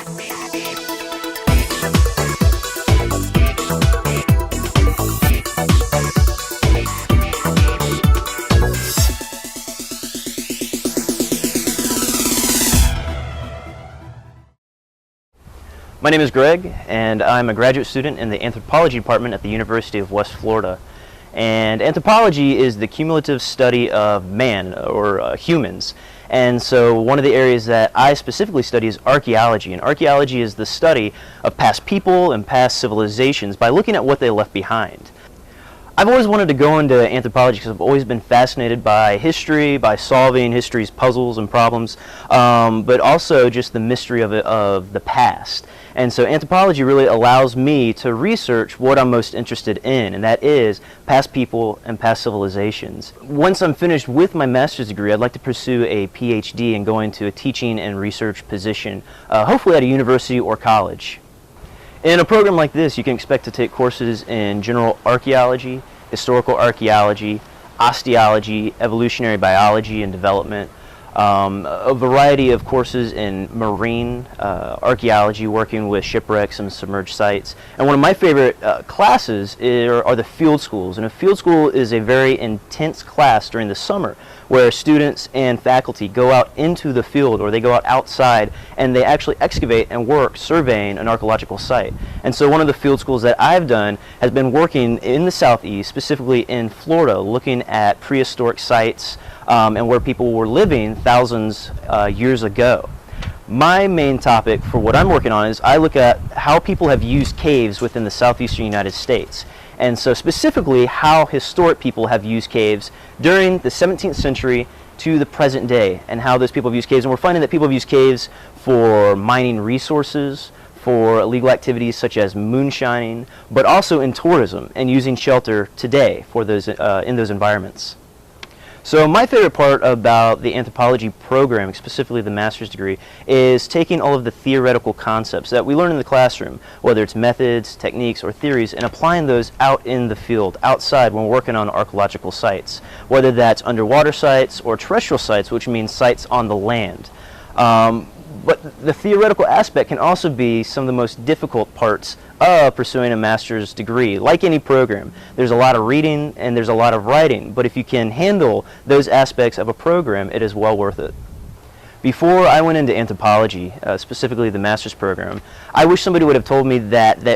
My name is Greg, and I'm a graduate student in the Anthropology department at the University of West Florida. And anthropology is the cumulative study of man, or humans. And so one of the areas that I specifically study is archaeology. And archaeology is the study of past people and past civilizations by looking at what they left behind. I've always wanted to go into anthropology because I've always been fascinated by history, by solving history's puzzles and problems, but also just the mystery of the past. And so anthropology really allows me to research what I'm most interested in, and that is past people and past civilizations. Once I'm finished with my master's degree, I'd like to pursue a PhD and go into a teaching and research position, hopefully at a university or college. In a program like this, you can expect to take courses in general archaeology, historical archaeology, osteology, evolutionary biology and development, a variety of courses in marine archaeology, working with shipwrecks and submerged sites. And one of my favorite classes are the field schools. And a field school is a very intense class during the summer where students and faculty go out into the field, or they go out outside and they actually excavate and work surveying an archaeological site. And so one of the field schools that I've done has been working in the southeast, specifically in Florida, looking at prehistoric sites and where people were living thousands years ago. My main topic for what I'm working on is I look at how people have used caves within the southeastern United States. And so specifically how historic people have used caves during the 17th century to the present day, and how those people have used caves. And we're finding that people have used caves for mining resources, for illegal activities such as moonshining, but also in tourism and using shelter today for those in those environments. So my favorite part about the anthropology program, specifically the master's degree, is taking all of the theoretical concepts that we learn in the classroom, whether it's methods, techniques, or theories, and applying those out in the field, outside when we're working on archaeological sites, whether that's underwater sites or terrestrial sites, which means sites on the land. But the theoretical aspect can also be some of the most difficult parts of pursuing a master's degree. Like any program, there's a lot of reading and there's a lot of writing, but if you can handle those aspects of a program, it is well worth it. Before I went into anthropology, specifically the master's program, I wish somebody would have told me that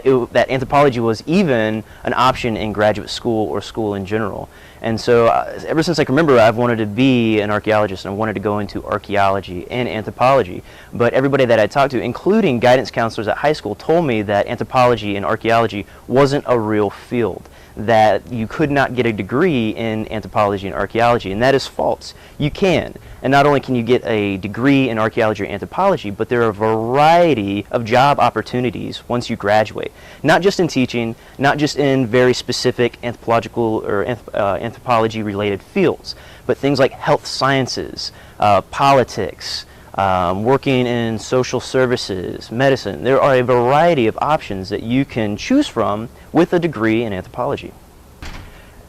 anthropology was even an option in graduate school or school in general. And so ever since I can remember, I've wanted to be an archaeologist and I wanted to go into archaeology and anthropology. But everybody that I talked to, including guidance counselors at high school, told me that anthropology and archaeology wasn't a real field, that you could not get a degree in anthropology and archaeology, and that is false. You can. And not only can you get a degree in archaeology or anthropology, but there are a variety of job opportunities once you graduate. Not just in teaching, not just in very specific anthropological or anthropology-related fields, but things like health sciences, politics, working in social services, medicine. There are a variety of options that you can choose from with a degree in anthropology.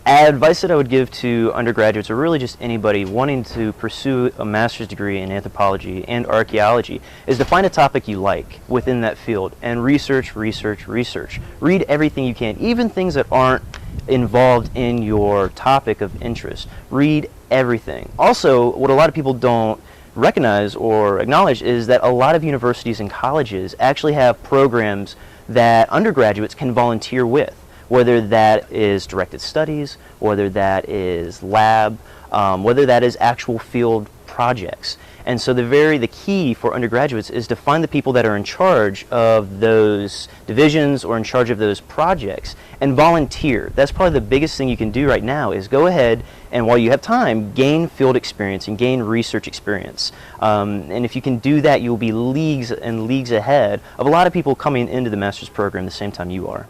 Advice that I would give to undergraduates, or really just anybody wanting to pursue a master's degree in anthropology and archaeology, is to find a topic you like within that field and research, research, research. Read everything you can, even things that aren't involved in your topic of interest. Read everything. Also, what a lot of people don't recognize or acknowledge is that a lot of universities and colleges actually have programs that undergraduates can volunteer with, whether that is directed studies, whether that is lab, whether that is actual field projects. And so the key for undergraduates is to find the people that are in charge of those divisions or in charge of those projects and volunteer. That's probably the biggest thing you can do right now, is go ahead and, while you have time, gain field experience and gain research experience. And if you can do that, you'll be leagues and leagues ahead of a lot of people coming into the master's program the same time you are.